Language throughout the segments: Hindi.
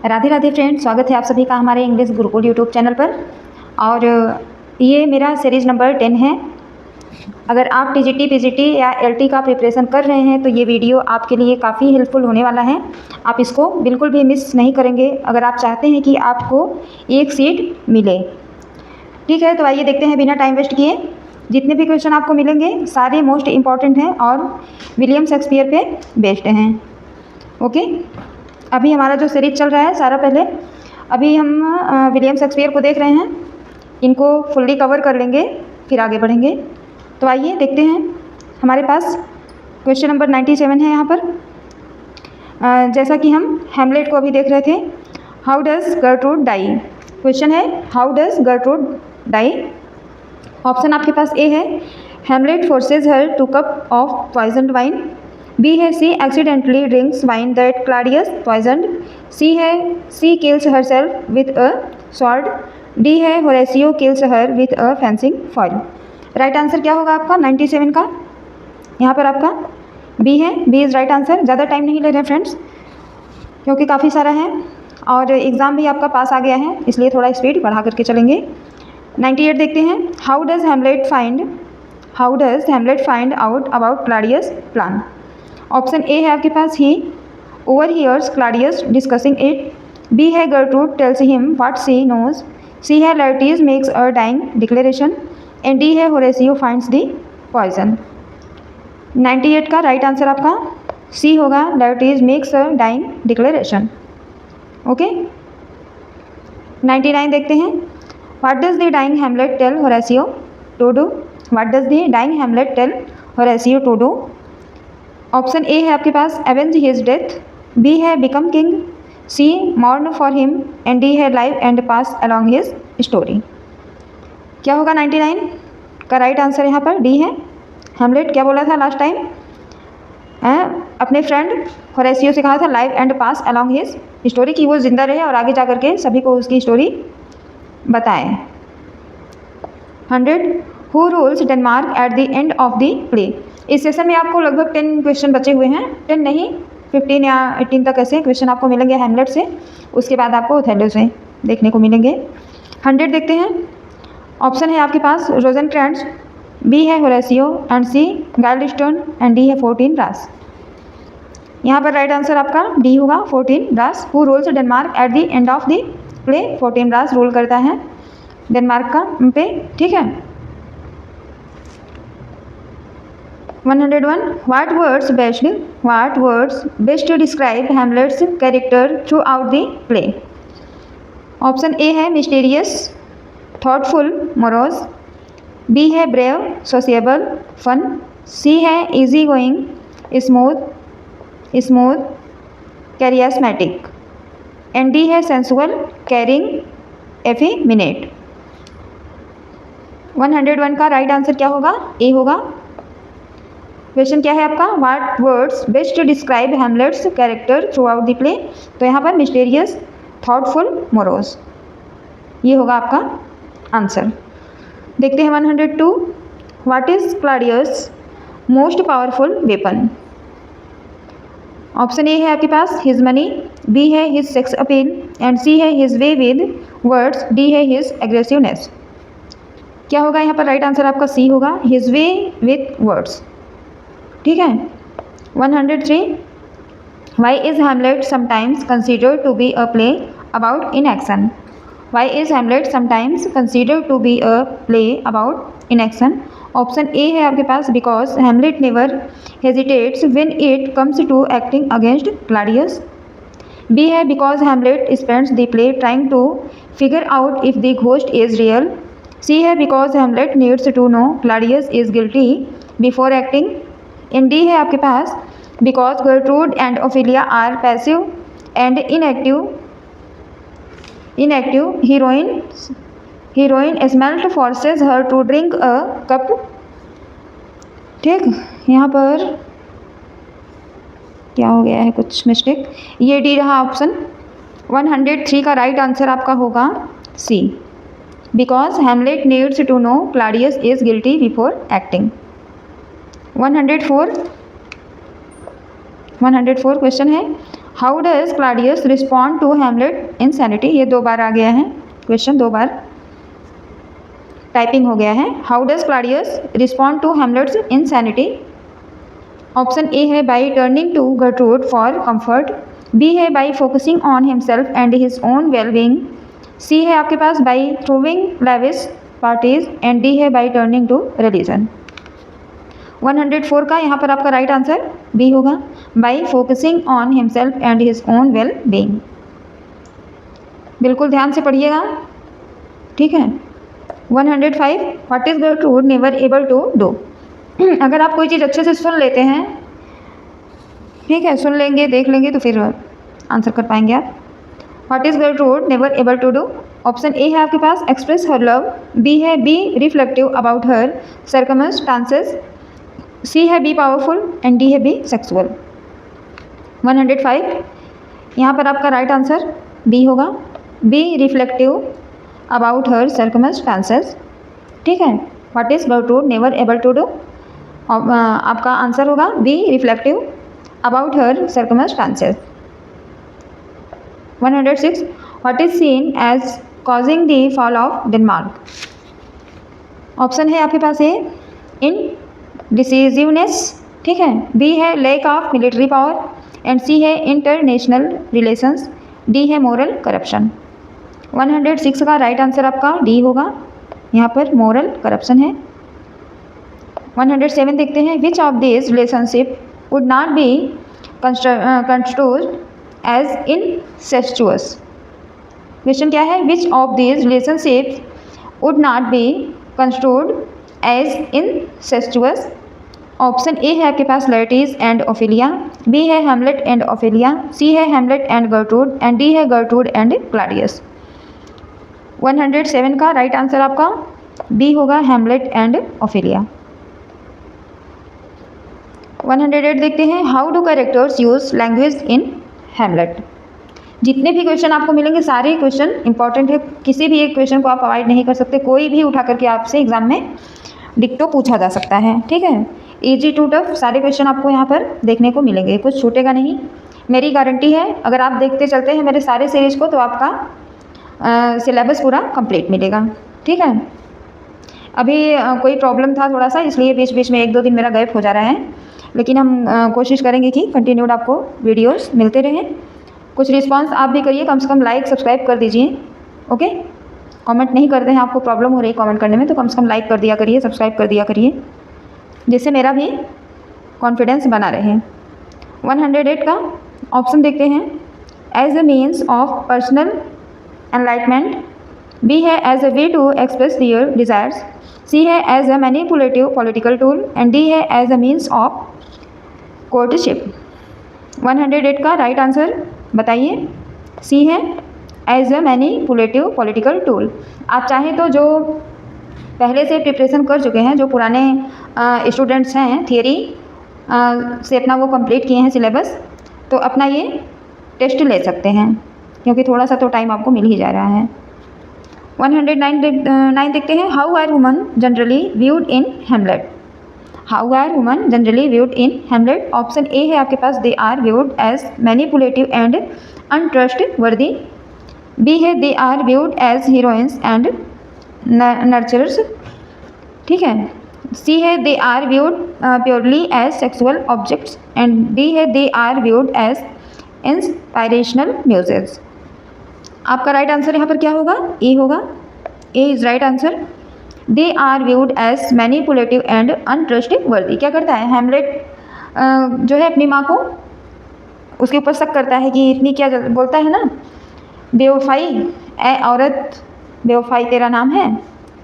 राधे राधे फ्रेंड, स्वागत है आप सभी का हमारे इंग्लिश गुरुकुल यूट्यूब चैनल पर। और ये मेरा सीरीज़ नंबर 10 है। अगर आप टीजीटी, पीजीटी या एलटी का प्रिपरेशन कर रहे हैं तो ये वीडियो आपके लिए काफ़ी हेल्पफुल होने वाला है। आप इसको बिल्कुल भी मिस नहीं करेंगे अगर आप चाहते हैं कि आपको एक सीट मिले। ठीक है, तो आइए देखते हैं बिना टाइम वेस्ट किए। जितने भी क्वेश्चन आपको मिलेंगे सारे मोस्ट इम्पॉर्टेंट हैं और विलियम शेक्सपियर पे बेस्ड हैं। ओके, अभी हमारा जो सीरीज चल रहा है सारा, पहले अभी हम विलियम शेक्सपियर को देख रहे हैं, इनको फुल्ली कवर कर लेंगे फिर आगे बढ़ेंगे। तो आइए देखते हैं। हमारे पास क्वेश्चन नंबर 97 है यहाँ पर। जैसा कि हम हैमलेट को अभी देख रहे थे, how does Gertrude die. Question है how does Gertrude die. Option आपके पास ए है, Hamlet forces her to cup of poisoned wine. B है, she accidentally drinks wine that Claudius poisoned. C है, she kills herself with a sword. D है, Horatio kills her with a fencing foil. Right answer क्या होगा आपका 97 का? यहाँ पर आपका बी है, बी इज़ राइट आंसर। ज़्यादा टाइम नहीं ले रहे फ्रेंड्स, क्योंकि काफ़ी सारा है और एग्ज़ाम भी आपका पास आ गया है, इसलिए थोड़ा स्पीड बढ़ा करके चलेंगे। 98 देखते हैं। How does Hamlet find out about Claudius plan. Option A है आपके पास, he overhears Claudius discussing it. B है, Gertrude tells him what she knows. C है, Laertes makes a dying declaration. And D है, होरेसियो फाइंड्स द पॉइजन। 98 का राइट आंसर आपका सी होगा, Laertes makes a dying declaration. Okay, 99 देखते हैं। What does the dying Hamlet tell Horatio to do. What does the dying Hamlet tell Horatio to do. Option A है आपके पास, एवेंज हिज डेथ। बी है, become king. C, mourn for him. And D है, live and pass along his story. क्या होगा 99 का राइट आंसर? यहाँ पर डी है। हैमलेट क्या बोला था लास्ट टाइम? अपने फ्रेंड होरेसियो से कहा था live and pass along his story, कि वो जिंदा रहे और आगे जा करके सभी को उसकी स्टोरी बताएं। 100, who rules Denmark at the end of the play. इस सेशन में आपको लगभग 10 क्वेश्चन बचे हुए हैं, 10 नहीं 15 या 18 तक ऐसे क्वेश्चन आपको मिलेंगे हैमलेट से। उसके बाद आपको ओथेलो से देखने को मिलेंगे। 100 देखते हैं। ऑप्शन है आपके पास, रोजेनक्रेंट्ज। बी है, Horatio. And C, Guildenstern. And D है, 14 ब्रास। यहाँ पर राइट आंसर आपका डी होगा, 14 ब्रास। Who rules Denmark at the end of the play. 14 ब्रास रूल करता है डेनमार्क का पे। ठीक है। 101, what words best describe Hamlet's character throughout the play। Option A है, मिस्टीरियस, थॉटफुल, मोरोज। बी है, ब्रेव, सोशिएबल, फन। सी है, easy going, smooth, charismatic. And D है, सेंसुअल, कैरिंग, एफेमिनेट। 101 का राइट आंसर क्या होगा? ए होगा। क्वेश्चन क्या है आपका, what words best describe Hamlet's character through out the play. तो यहाँ पर मिस्टीरियस, थॉटफुल, मोरोज, ये होगा आपका आंसर। देखते हैं 102, what is Claudius most powerful weapon. Option A है आपके पास, हिज मनी। बी है, his sex appeal. And C है, his way with words. D है, हिज एग्रेसिवनेस। क्या होगा यहाँ पर राइट आंसर आपका? सी होगा, हिज वे विथ वर्ड्स। ठीक है। 103, why is Hamlet sometimes considered to be a play about inaction. Why is Hamlet sometimes considered to be a play about inaction. Option A है आपके पास, because Hamlet never hesitates when it comes to acting against Claudius. B है, because Hamlet spends the play trying to figure out if the ghost is real. C है, because Hamlet needs to know Claudius is guilty before acting. And D है आपके पास, because Gertrude and Ophelia are passive and inactive heroine smelt forces her to drink a cup. ठीक, यहाँ पर क्या हो गया है, कुछ मिस्टेक, ये डी रहा ऑप्शन। 103 का राइट आंसर आपका होगा C, because Hamlet needs to know Claudius is guilty before acting. 104 question है, how does Claudius respond to Hamlet insanity, ये 2 बार आ गया है क्वेश्चन, 2 बार टाइपिंग हो गया है। How does Claudius respond to Hamlet's insanity? Option A है by turning to Gertrude for comfort, B है by focusing on himself and his own well being, C है आपके पास by throwing lavish parties and D है बाई टर्निंग टू रिलीजन। 104 का यहाँ पर आपका राइट आंसर बी होगा, by focusing on himself and his own well being. बिल्कुल ध्यान से पढ़िएगा, ठीक है। 105 what is Gertrude never able to do? अगर आप कोई चीज़ अच्छे से सुन लेते हैं, ठीक है, सुन लेंगे, देख लेंगे तो फिर आंसर कर पाएंगे आप। What is Gertrude never able to do? Option A है आपके पास एक्सप्रेस हर लव, बी है be reflective about her circumstances, C है बी पावरफुल एंड डी है बी सेक्सुअल। 105 यहाँ पर आपका राइट आंसर बी होगा, be reflective about her circumstances, ठीक है। What is Gertrude never able to do? आपका आंसर होगा be reflective about her circumstances. 106 what is seen as causing the fall of Denmark? Option है आपके पास ए इन डिसिजिवनेस, ठीक है, बी है lack of military power and C है इंटरनेशनल रिलेशंस, डी है मोरल करप्शन। 106 का राइट आंसर आपका डी होगा, यहाँ पर मोरल करप्शन है। 107 देखते हैं, which of this relationship would not be construed as incestuous? Question क्या है, which of this relationships would not be construed as incestuous? Option A है आपके पास लर्टीज एंड ओफिलिया, बी है हेमलेट एंड ओफिलिया, सी है Hamlet and Gertrude and D है गर्ट्रूड एंड क्लाडियस। 107 का राइट आंसर आपका बी होगा, हेमलेट एंड ओफिलिया। 108 देखते हैं, how do characters use language in Hamlet? जितने भी क्वेश्चन आपको मिलेंगे सारे क्वेश्चन इंपॉर्टेंट है, किसी भी एक क्वेश्चन को आप अवॉइड नहीं कर सकते, कोई भी उठा करके आपसे एग्जाम में डिक्टो पूछा जा सकता है, ठीक है। इजी टू टफ सारे क्वेश्चन आपको यहाँ पर देखने को मिलेंगे, कुछ छूटेगा नहीं, मेरी गारंटी है। अगर आप देखते चलते हैं मेरे सारे सीरीज को तो आपका सिलेबस पूरा कंप्लीट मिलेगा, ठीक है। अभी कोई प्रॉब्लम था थोड़ा सा, इसलिए बीच बीच में 1-2 दिन मेरा गैप हो जा रहा है, लेकिन हम कोशिश करेंगे कि कंटिन्यूड आपको वीडियोस मिलते रहें। कुछ रिस्पांस आप भी करिए, कम से कम लाइक सब्सक्राइब कर दीजिए, ओके। कमेंट नहीं करते हैं, आपको प्रॉब्लम हो रही है कमेंट करने में, तो कम से कम लाइक कर दिया करिए, सब्सक्राइब कर दिया करिए, जिससे मेरा भी कॉन्फिडेंस बना रहे। 108 का ऑप्शन देखते हैं, as a means of personal enlightenment, B है as a way to express their desires, C है as a manipulative political tool and D है as a means of courtship. 108 का राइट आंसर बताइए, सी है as a manipulative political tool. आप चाहें तो जो पहले से प्रिपरेशन कर चुके हैं, जो पुराने स्टूडेंट्स हैं, थियरी से अपना वो कंप्लीट किए हैं सिलेबस, तो अपना ये टेस्ट ले सकते हैं, क्योंकि थोड़ा सा तो टाइम आपको मिल ही जा रहा है। 109 देखते हैं, how are women generally viewed in Hamlet? How are women generally viewed in Hamlet? Option A है आपके पास, they are viewed as manipulative and untrustworthy, B है they are viewed as heroines and nurturers, ठीक है, सी है they are viewed purely as sexual objects and D है they are viewed as inspirational muses. आपका राइट आंसर यहाँ पर क्या होगा, ए होगा, A is right answer. They are viewed as manipulative and untrustworthy. क्या करता है हेमलेट, जो है अपनी माँ को उसके ऊपर शक करता है कि इतनी क्या बोलता है ना, बेवफाई, ए औरत बेवफाई तेरा नाम है,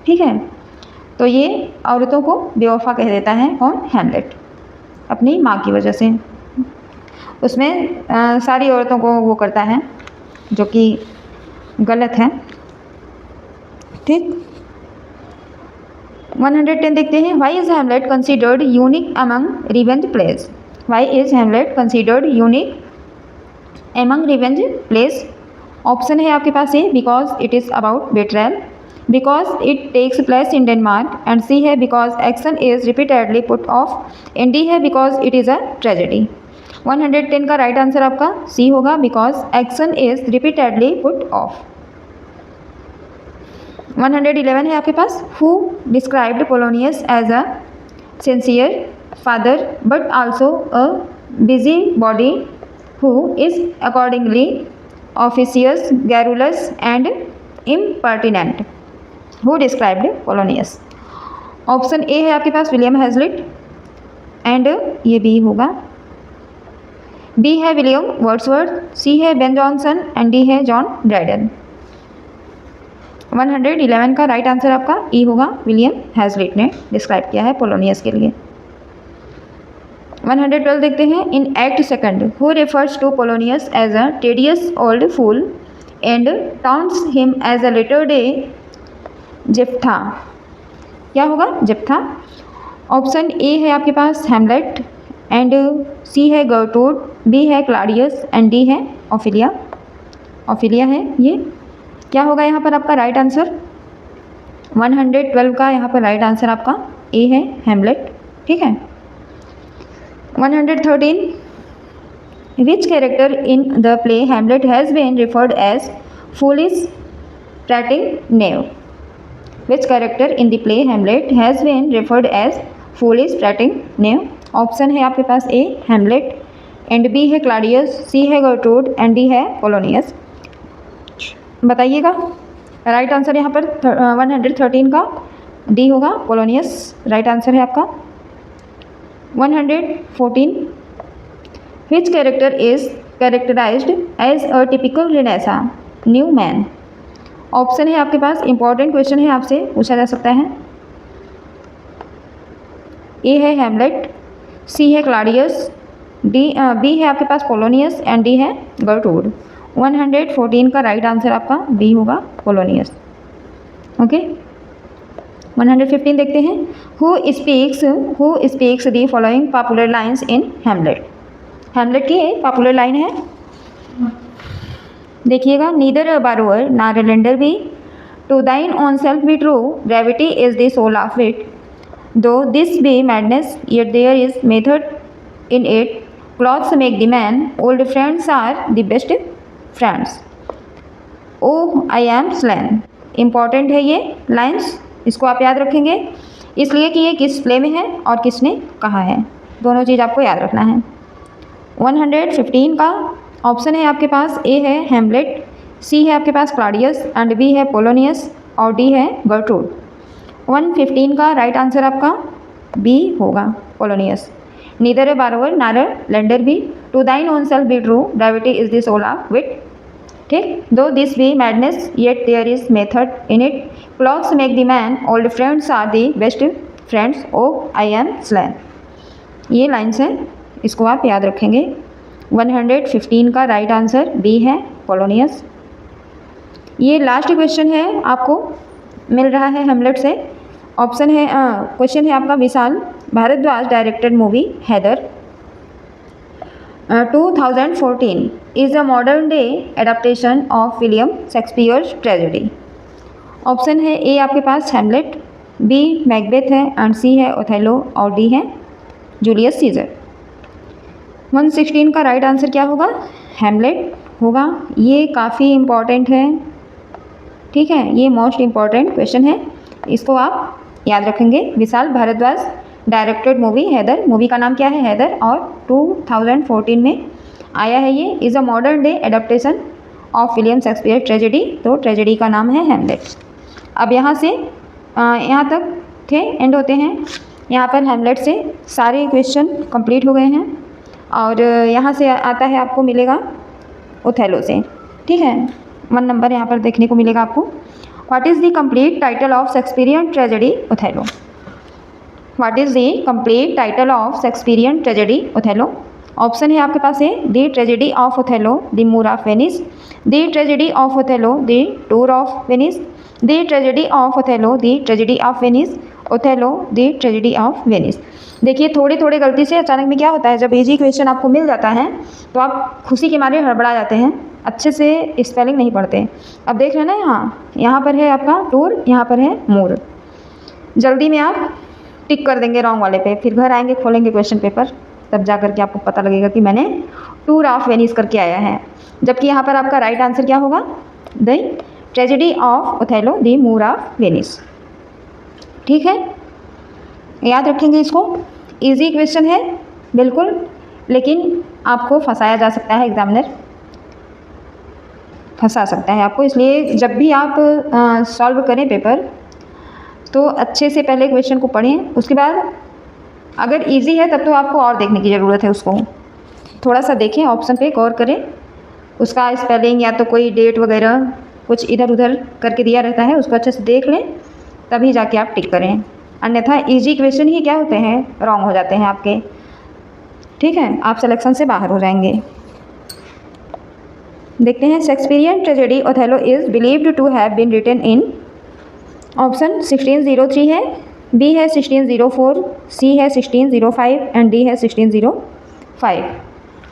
ठीक है, तो ये औरतों को बेवफा कह देता है कौन, हेमलेट, अपनी माँ की वजह से। उसमें सारी औरतों को वो करता है, जो कि गलत है, ठीक। 110 देखते हैं, why is Hamlet considered unique among revenge plays? Why is Hamlet considered unique among revenge plays? Option है आपके पास A, because it is about betrayal, because it takes place in Denmark and C है because action is repeatedly put off and D है because it is a tragedy. 110 का राइट आंसर आपका सी होगा, because action is repeatedly put off. 111 है आपके पास, who described Polonius as a sincere father but also a busybody who is accordingly officious, garrulous and impertinent. Who described Polonius? Option A है आपके पास विलियम हैजलिट एंड ये बी होगा, बी है विलियम वर्ड्सवर्थ, सी है बेन जॉनसन एंड डी है जॉन ड्राइडन। 111 का राइट आंसर आपका ई होगा, विलियम हैजलिट ने डिस्क्राइब किया है पोलोनियस के लिए। 112 देखते हैं, in act second who refers to Polonius as a tedious old fool and taunts him as a latter day Jephthah. क्या होगा? जेफ्था। ऑप्शन ए है आपके पास हैमलेट एंड सी है गर्टूड, बी है क्लाडियस एंड डी है ओफिलिया। ओफिलिया है ये। क्या होगा यहाँ पर आपका राइट आंसर? 112 का यहाँ पर राइट आंसर आपका ए है, हैमलेट। ठीक है। 113, which character in the play Hamlet has been referred as foolish prating knave? Which character in the play Hamlet has been referred as foolish prating knave? Option है आपके पास ए हैमलेट एंड बी है क्लाडियस, सी है गर्टूड एंड डी है पोलोनियस। बताइएगा राइट आंसर यहाँ पर 113 का डी होगा, पोलोनियस राइट आंसर है आपका। 114, which character is characterised as a typical renaissance new man? Option है आपके पास, इंपॉर्टेंट क्वेश्चन है, आपसे पूछा जा सकता है। ए है हैमलेट, सी है क्लाडियस, बी है आपके पास पोलोनियस एंड डी है गर्टूड। 114 का राइट आंसर आपका बी होगा, पोलोनियस। ओके। 115 देखते हैं, who speaks the following popular lines in Hamlet? Hamlet की पॉपुलर लाइन है, देखिएगा, neither a borrower nor a lender be, to thine own self be true, gravity is the soul of wit, though this be madness yet there is method in it, clothes make the man, old friends are the best friends, O I am स्लैन। Important है ये लाइन्स, इसको आप याद रखेंगे इसलिए कि ये किस प्ले में है और किसने कहा है, दोनों चीज़ आपको याद रखना है। 115 का ऑप्शन है आपके पास, ए है हैमलेट, सी है आपके पास क्लाडियस एंड बी है पोलोनियस और डी है गर्टूड। 115 का राइट आंसर आपका बी होगा, Polonius. Neither a borrower nor lender be, to thine own self be true, gravity is the soul of wit. ठीक। Though this be madness yet there is method in it, clothes make the man, old friends are the best friends, O I am slain. ये लाइन्स हैं, इसको आप याद रखेंगे। 115 का राइट आंसर बी है, पोलोनियस। ये लास्ट क्वेश्चन है, आपको मिल रहा है हैमलेट से। ऑप्शन है, क्वेश्चन है आपका, Vishal Bhardwaj directed movie Haider 2014 is a modern day adaptation of William Shakespeare's tragedy. Option है ए आपके पास हैमलेट, बी मैकबेथ है एंड सी है ओथेलो और डी है जूलियस सीजर। 116 का राइट आंसर क्या होगा? हैमलेट होगा। ये काफ़ी इम्पॉर्टेंट है, ठीक है, ये मोस्ट इम्पॉर्टेंट क्वेश्चन है, इसको आप याद रखेंगे। Vishal Bhardwaj directed movie Haider, movie का नाम क्या है? हैदर, और 2014 में आया है। ये is a modern day adaptation of William Shakespeare tragedy, तो ट्रेजेडी का नाम है हैमलेट। अब यहाँ से यहाँ तक थे, एंड होते हैं। यहाँ पर हैमलेट से सारे क्वेश्चन कंप्लीट हो गए हैं और यहाँ से आता है, आपको मिलेगा ओथेलो से, ठीक है। 1 नंबर यहाँ पर देखने को मिलेगा आपको। What is the complete title of Shakespearean tragedy Othello? What is the complete title of Shakespearean tragedy Othello? Option है आपके पास है, the tragedy of Othello, the Moor of Venice, the tragedy of Othello, the tour of Venice, the tragedy of Othello, the tragedy of Venice, Othello, the tragedy of Venice. देखिए, थोड़े थोड़े गलती से अचानक में क्या होता है, जब इजी क्वेश्चन आपको मिल जाता है तो आप खुशी के मारे हड़बड़ा जाते हैं, अच्छे से स्पेलिंग नहीं पढ़ते। अब देख रहे हैं ना, यहाँ पर है आपका टूर, यहाँ पर है मूर। जल्दी में आप टिक कर देंगे रॉन्ग वाले पे, फिर घर आएंगे खोलेंगे क्वेश्चन पेपर, तब जा कर के आपको पता लगेगा कि मैंने टूर ऑफ वेनिस करके आया है। जबकि यहाँ पर आपका राइट आंसर क्या होगा, the tragedy of Othello the Moor of Venice. ठीक है, याद रखेंगे इसको। इजी क्वेश्चन है बिल्कुल, लेकिन आपको फंसाया जा सकता है, एग्जामिनर फंसा सकता है आपको। इसलिए जब भी आप सॉल्व करें पेपर तो अच्छे से पहले क्वेश्चन को पढ़ें, उसके बाद अगर इजी है तब तो आपको और देखने की ज़रूरत है, उसको थोड़ा सा देखें, ऑप्शन पे गौर करें, उसका स्पेलिंग या तो कोई डेट वगैरह कुछ इधर उधर करके दिया रहता है, उसको अच्छे से देख लें तभी जाके आप टिक करें। अन्यथा इजी क्वेश्चन ही क्या होते हैं, रॉन्ग हो जाते हैं आपके। ठीक है, आप सिलेक्शन से बाहर हो जाएंगे। देखते हैं, Shakespearean tragedy Othello is believed to have been written in, option 1603 है, बी है 1604, सी है 1605 एंड डी है 1605।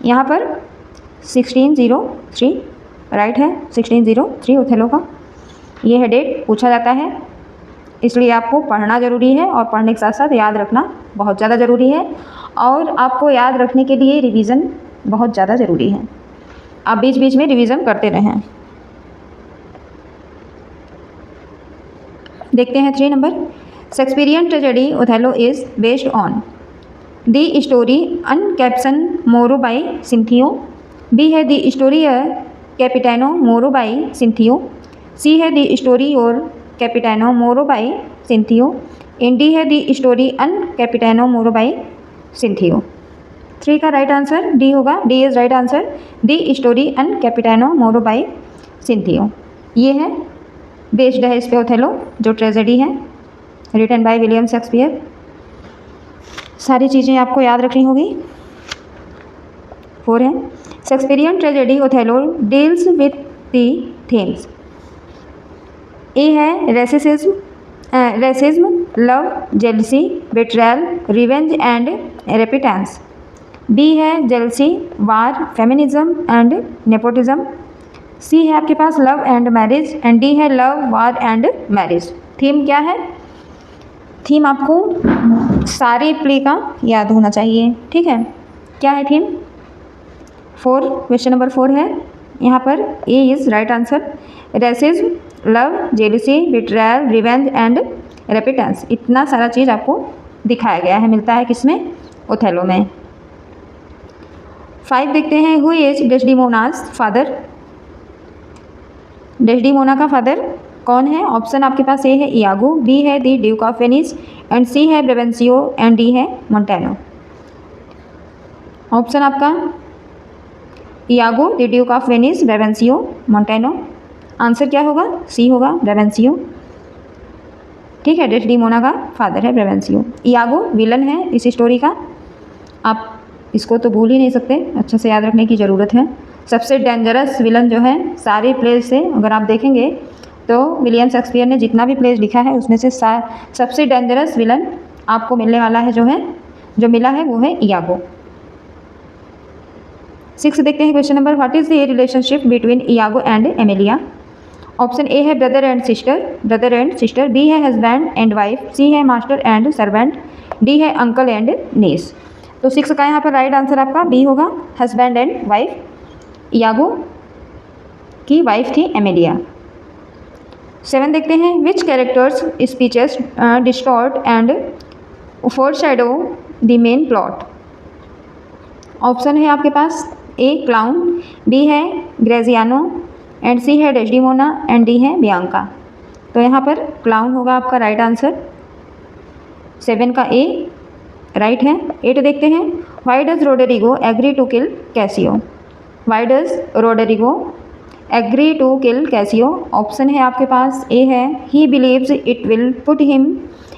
यहाँ पर 1603 राइट है, 1603 ओथेलो का ये है डेट पूछा जाता है, इसलिए आपको पढ़ना ज़रूरी है और पढ़ने के साथ साथ याद रखना बहुत ज़्यादा ज़रूरी है। और आपको याद रखने के लिए रिवीज़न बहुत ज़्यादा ज़रूरी है, आप बीच बीच में रिवीज़न करते रहें। देखते हैं 3 नंबर, Shakespearean tragedy Othello is based on, the story un capitano Moro by Cinthio, B है दी स्टोरी कैपिटानो मोरो बाई सिंथियो, सी है दी स्टोरी और कैपिटानो मोरो बाई सिंथियो, एंड डी है the story Un Capitano Moro by Cinthio. 3 का राइट आंसर डी होगा, D is right answer, the story Un Capitano Moro by सिंथियो। ये है बेस्ड है इस पे ओथेलो जो ट्रेजेडी है रिटन बाय विलियम शेक्सपियर। सारी चीज़ें आपको याद रखनी होगी। 4 है, Shakespearean tragedy Othello deals with the themes, A है racism, love, jealousy, betrayal, revenge and repentance, B है jealousy, war, feminism and nepotism, C है आपके पास love and marriage and D है love, war and marriage. Theme क्या है, थीम आपको सारे प्ले का याद होना चाहिए। ठीक है, क्या है थीम, 4 क्वेश्चन नंबर 4 है, यहाँ पर A is right answer, racism, love, jealousy, betrayal, revenge and repentance. इतना सारा चीज़ आपको दिखाया गया है, मिलता है किसमें, ओथेलो में। 5 देखते हैं, हु इज डेस्डिमोनाज फादर, डेस्डिमोना का फादर कौन है, ऑप्शन आपके पास ए है इयागो, बी है the Duke of Venice and C है ब्रेवेंसियो एंड डी है मोंटेनो। ऑप्शन आपका Iago, the Duke of Venice, Brabantio, Montano. Answer क्या होगा, सी होगा, ब्रेवेंसियो। ठीक है, डेस्डिमोना का फादर है ब्रेवेंसियो। इयागो विलन है इस स्टोरी का, आप इसको तो भूल ही नहीं सकते, अच्छे से याद रखने की ज़रूरत है। सबसे डेंजरस विलन जो है सारे प्लेज से अगर आप देखेंगे तो विलियम शेक्सपियर ने जितना भी प्लेज लिखा है उसमें से सबसे डेंजरस विलन आपको मिलने वाला है, जो मिला है वो है इयागो। 6 देखते हैं question number, what is the relationship between Iago and Emilia. Option A है ब्रदर एंड सिस्टर, बी है हस्बैंड एंड वाइफ, सी है मास्टर एंड सर्वेंट, डी है अंकल एंड नीस। तो 6 का यहाँ पर राइट आंसर आपका बी होगा, हस्बैंड एंड वाइफ। इयागो की वाइफ थी एमिलिया। 7 देखते हैं, which characters speeches distort and foreshadow the main plot. Option है आपके पास ए क्लाउन, बी है ग्रेजियानो एंड सी है डेस्डिमोना एंड डी है बियांका। तो यहाँ पर क्लाउन होगा आपका राइट आंसर, 7 का ए राइट है। 8 देखते हैं, why does Roderigo agree to kill Cassio, why does Roderigo agree to kill Cassio. Option है आपके पास ए है he believes it will put him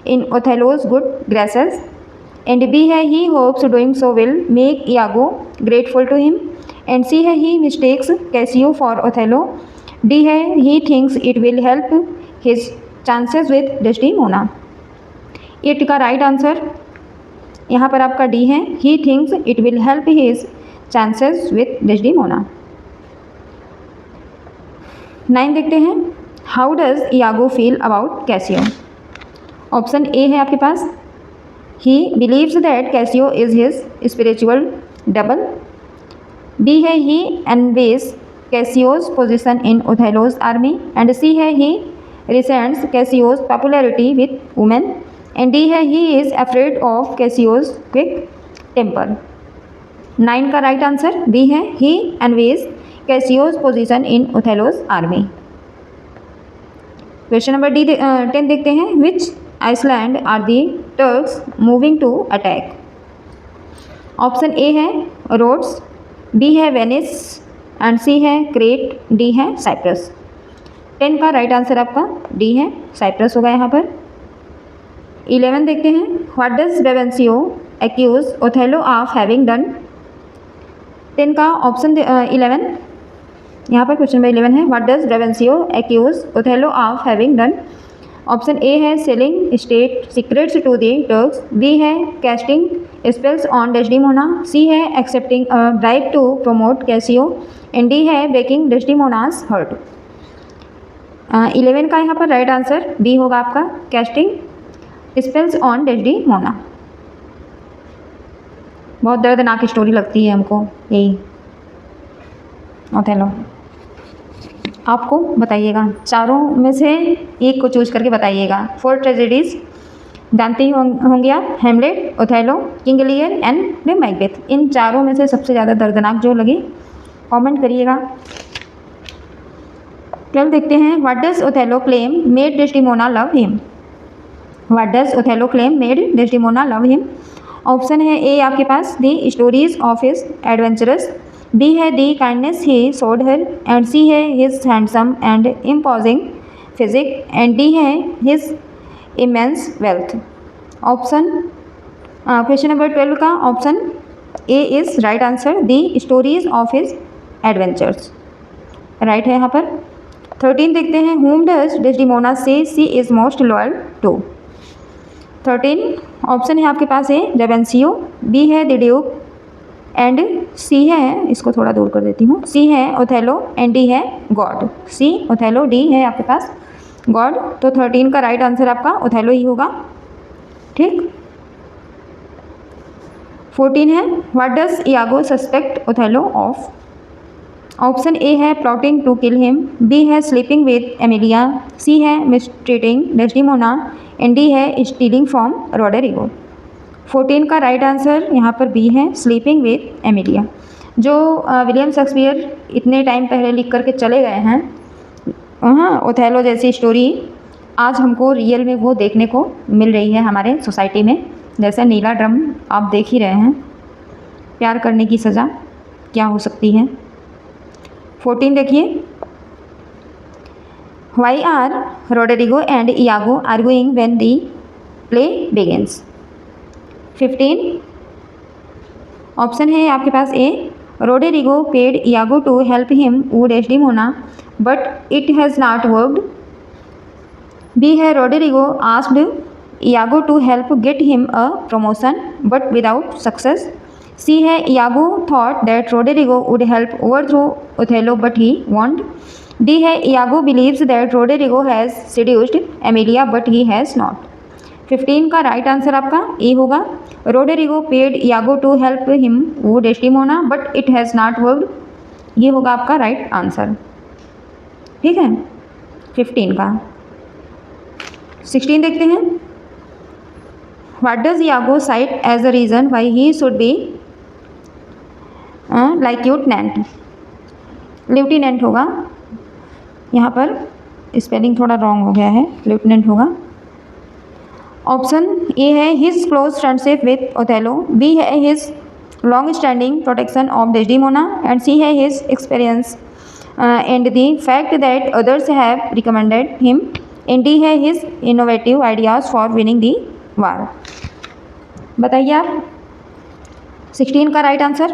in Othello's good graces and B है he hopes doing so will make Iago grateful to him and C है he mistakes Cassio for Othello, D है he thinks it will help his chances with Desdemona. 8 का राइट आंसर यहाँ पर आपका डी है, he thinks it will help his chances with Desdemona. 9 देखते हैं, how does Iago feel about Cassio. Option A है आपके पास he believes that Cassio is his spiritual double. B है he envies Cassio's position in Othello's army. And C है he resents Cassio's popularity with women. And D है he is afraid of Cassio's quick temper. 9 का राइट आंसर बी है he envies Cassio's position in Othello's army. Question number 10 देखते हैं। Which island are the Turks moving to attack. Option A है रोड्स, बी है वेनिस एंड सी है क्रेट, डी है साइप्रस। 10 का राइट आंसर आपका डी है साइप्रस होगा यहाँ पर। 11 देखते हैं। What does Brabantio accuse Othello of having done. 10 का ऑप्शन 11 यहाँ पर क्वेश्चन नंबर 11 है। What does Brabantio accuse Othello of having done. Option A है selling state secrets to the Turks, B है casting spells on Desdemona, C है accepting bribe to promote Cassio, and D है ब्रेकिंग डेस्डिमोनास हर्ट। 11 का यहाँ पर राइट आंसर बी होगा आपका कैस्टिंग स्पेल्स ऑन डेस्डिमोना। बहुत दर्दनाक स्टोरी लगती है हमको यही ओथेलो। आपको बताइएगा, चारों में से एक को चूज करके बताइएगा। 4 ट्रेजेडीज जानते ही होंगे आप, Hamlet, Othello, King Lear and Macbeth. इन चारों में से सबसे ज़्यादा दर्दनाक जो लगे कमेंट करिएगा। 12 देखते हैं। What does Othello claim made Desdemona love him. What does Othello claim made Desdemona love him. Option है ए आपके पास the stories of his adventures, B है the kindness he showed her, and C है his handsome and imposing physique, and D है his immense wealth. Option question number 12 का option A is right answer, the stories of his adventures right है यहाँ पर। 13 देखते हैं। whom does Desdemona say she is most loyal to। 13 option है आपके पास है रेवेंसियो, बी है द ड्यूक एंड सी है, इसको थोड़ा दूर कर देती हूँ, सी है ओथेलो एंड डी है गॉड। सी ओथेलो, डी है आपके पास गॉड। तो 13 का राइट आंसर आपका ओथेलो ही होगा। ठीक। 14 है। What does Iago suspect Othello of. Option A है plotting to kill him, B है स्लीपिंग विद एमिलिया, सी है मिसट्रीटिंग डेस्डिमोना, एंड डी है स्टीलिंग फ्रॉम रोडेरिगो। 14 का राइट आंसर यहाँ पर बी है स्लीपिंग विद एमिलिया। जो विलियम शेक्सपियर इतने टाइम पहले लिख करके चले गए हैं, हाँ, ओथेलो जैसी स्टोरी आज हमको रियल में वो देखने को मिल रही है हमारे सोसाइटी में। जैसे नीला ड्रम आप देख ही रहे हैं, प्यार करने की सज़ा क्या हो सकती है। 14 देखिए। Why are Roderigo and Iago arguing when the play begins. 15 option है आपके पास A Roderigo paid Iago to help him woo Desdemona but it has not worked, B है Roderigo asked Iago to help get him a promotion but without success, C है Iago thought that Roderigo would help overthrow Othello but he won't, D है Iago believes that Roderigo has seduced Emilia but he has not. 15 का राइट आंसर आपका ए होगा, Roderigo paid Iago to help him woo Desdemona but it has not worked. ये होगा आपका राइट आंसर। ठीक है 15 का। 16 देखते हैं। What does Iago cite as a reason why he should be lieutenant होगा, यहाँ पर स्पेलिंग थोड़ा रॉन्ग हो गया है, लेफ्टिनेंट होगा। ऑप्शन ए है his close friendship with Othello, B है his long standing protection of Desdemona, and C है his experience and the fact that others have recommended him, and D है his innovative ideas for winning the war. बताइए आप 16 का राइट आंसर।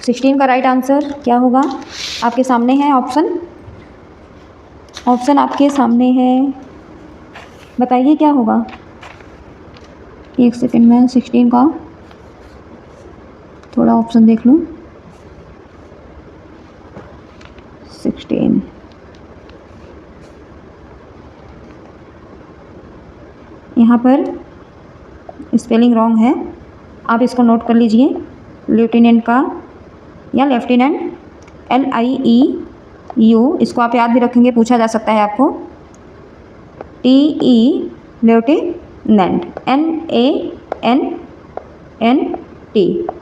16 का राइट आंसर क्या होगा, आपके सामने है ऑप्शन आपके सामने है, बताइए क्या होगा। एक सेकंड में 16 का थोड़ा ऑप्शन देख लूँ। 16 यहाँ पर स्पेलिंग रॉन्ग है, आप इसको नोट कर लीजिए। लेफ्टिनेंट का या लेफ्टिनेंट LIEU, इसको आप याद भी रखेंगे, पूछा जा सकता है आपको। TE लेफ्टिनेंट, NANNT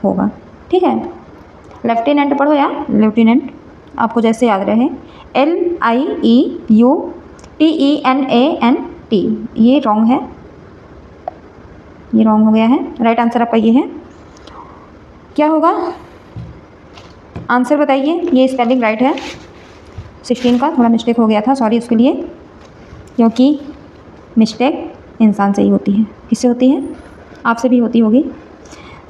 होगा, ठीक है। लेफ्टिनेंट पढ़ो या लेफ्टिनेंट, आपको जैसे याद रहे। LIEU TENANT, ये रॉन्ग है, ये रॉन्ग हो गया है। राइट आंसर आपका ये है। क्या होगा आंसर बताइए। ये स्पेलिंग राइट है। 16 का थोड़ा मिस्टेक हो गया था, सॉरी उसके लिए, क्योंकि मिस्टेक इंसान से ही होती है। किससे होती है? आपसे भी होती होगी।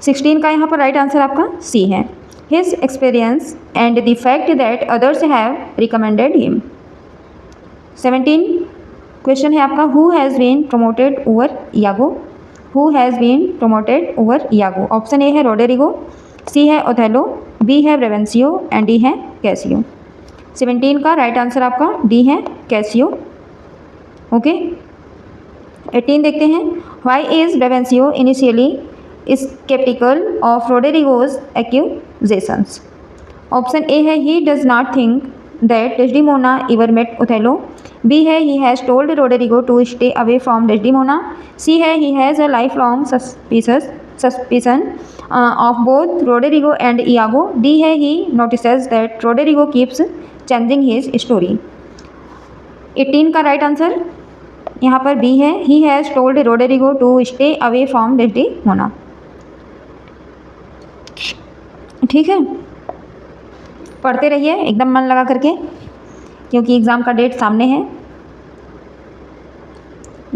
16 का यहाँ पर राइट आंसर आपका सी है। His experience and the fact that others have recommended him. 17 question है आपका, who has been promoted over Iago. Who has been promoted over Iago. Option A है रोडेरिगो, सी है ओथेलो, बी है ब्रेवेंसियो एंड डी है कैसियो। 17 का राइट आंसर आपका डी है कैसियो। ओके। 18 देखते हैं, why is Brabantio initially sceptical of Roderigo's accusations. Option A है he does not think that Desdemona ever met Othello, B है he has told Roderigo to stay away from Desdemona, C है he has a life long suspicion of both Roderigo and Iago, D है he notices that Roderigo keeps changing his story। 18 का राइट आंसर यहाँ पर बी है, he has told Roderigo to stay away from Desdemona। ठीक है, पढ़ते रहिए एकदम मन लगा करके, क्योंकि एग्ज़ाम का डेट सामने है।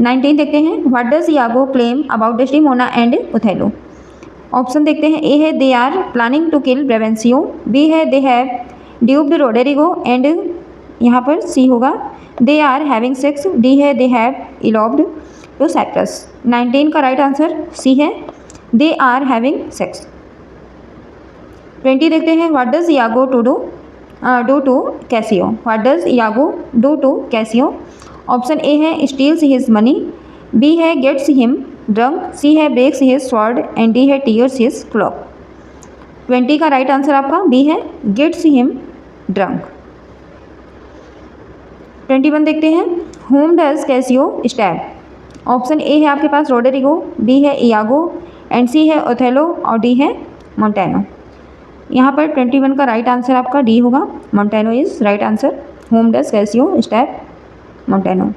19 देखते हैं, what does Iago claim about Desdemona and Othello। Option देखते हैं, ए है they are planning to kill Brabantio, B है they have duped Roderigo and यहाँ पर सी होगा they are having sex, D है they have eloped to Cyprus. 19 का राइट आंसर सी है, दे आर हैविंग सेक्स। 20 देखते हैं, what does Iago do to Cassio. What does Iago do to Cassio. Option A है स्टील्स हिज मनी, बी है गेट्स हिम ड्रंक, सी है breaks his sword and D है टीयर्स हिज क्लॉक। 20 का राइट आंसर आपका बी है गेट्स हिम ड्रंक। 21 देखते हैं, whom does Cassio stab. Option A है आपके पास रोडेरिगो, बी है इयागो एंड सी है ओथेलो और डी है मोंटेनो। यहाँ पर 21 का राइट आंसर आपका डी होगा, Montano is right answer. Whom does Cassio stab Montano.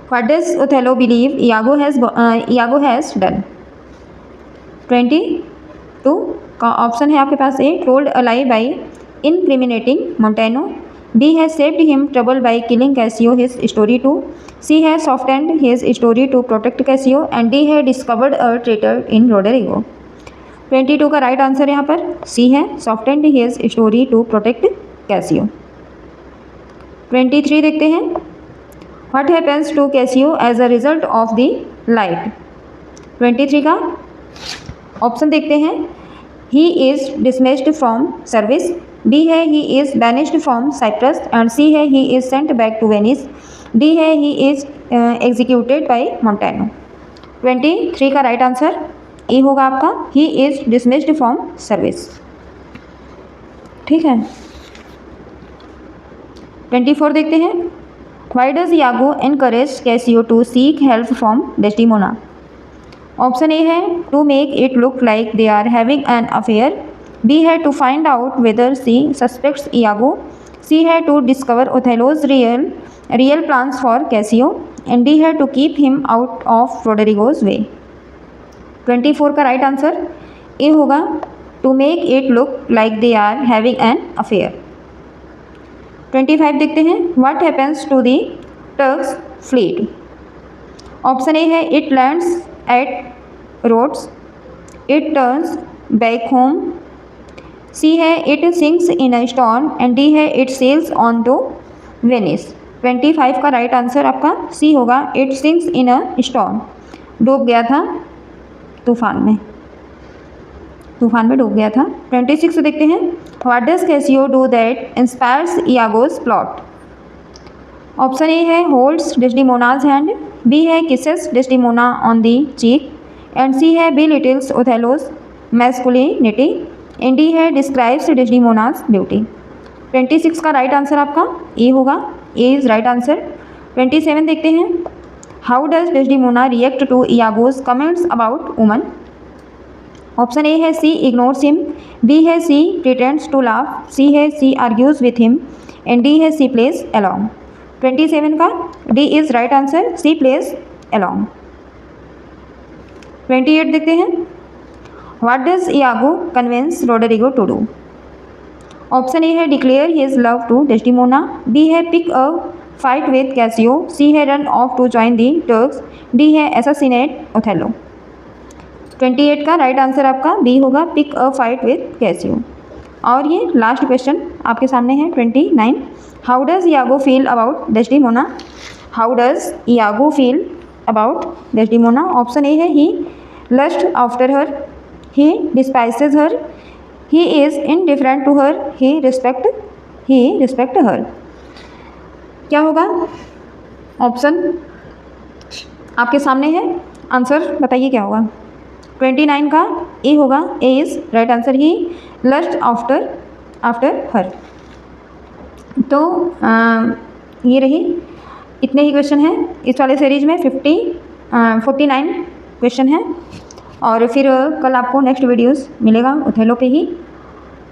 What does Othello believe Iago has done? 22 का ऑप्शन है आपके पास, ए told a lie by incriminating Montano, B has saved him trouble by killing Cassio his story 2, C has softened his story to protect Cassio and D has discovered a traitor in Roderigo। 22 का राइट आंसर यहाँ पर C है, softened his story to protect Cassio। 23 देखते हैं, What happens to Cassio as a result of the light। 23 का ऑप्शन देखते हैं, he is dismissed from service, B है he is banished from Cyprus and C है he is sent back to Venice, D है he is executed by Montano। 23 का राइट आंसर ए होगा आपका, he is dismissed from service। ठीक है। 24 देखते हैं, Why does Iago encourage Cassio to seek help from Desdemona। Option A है to make it look like they are having an affair, B है to find out whether she suspects Iago, C है to discover Othello's real plans for Cassio and D है to keep him out of Roderigo's way। 24 का राइट आंसर ए होगा, to make it look like they are having an affair। 25 देखते हैं, what happens to the Turks fleet. Option A है it lands at Rhodes, it turns back home, C है it sinks in a storm and D है it sails on to Venice. 25 का राइट आंसर आपका सी होगा, it sinks in a storm, डूब गया था तूफान में डूब गया था। 26 देखते हैं, what does Cassio do that inspires Iago's plot. Option A है होल्ड्स डेस्डिमोनाज हैंड, बी है kisses Desdemona on the cheek, and C है belittles Othello's masculinity, and D है डिस्क्राइब्स डेस्डिमोनाज ब्यूटी। 26 का राइट आंसर आपका ए होगा, ए इज़ राइट आंसर। 27 देखते हैं। How does Desdemona react to Iago's comments about woman. Option A है सी इग्नोर्स हिम, बी है she pretends to laugh, C है she argues with him, and D है सी प्लेस अलोंग। 27 का D is right answer, she plays along. 28 देखते हैं। What does Iago convince Rodrigo to do. Option A है declare his love to Desdemona, B है pick a fight with Casio, C है run off to join the Turks, D है असैसिनेट ओथेलो। 28 का राइट आंसर आपका बी होगा, pick a fight with Cassio. और ये लास्ट क्वेश्चन आपके सामने है 29। How does Iago feel about Desdemona. How does Iago feel about Desdemona. Option A है he lust after her, he despises her, he is indifferent to her, he respect her. क्या होगा ऑप्शन आपके सामने है, आंसर बताइए क्या होगा। 29 का ए होगा, A is right answer, he lust after her. तो ये रही, इतने ही क्वेश्चन हैं इस वाले सीरीज में। 49 क्वेश्चन हैं, और फिर कल आपको नेक्स्ट वीडियोस मिलेगा ओथेलो पे ही।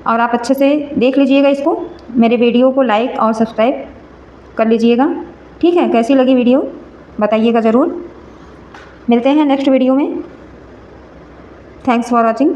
और आप अच्छे से देख लीजिएगा इसको, मेरे वीडियो को लाइक और सब्सक्राइब कर लीजिएगा। ठीक है, कैसी लगी वीडियो बताइएगा ज़रूर। मिलते हैं नेक्स्ट वीडियो में। Thanks for watching.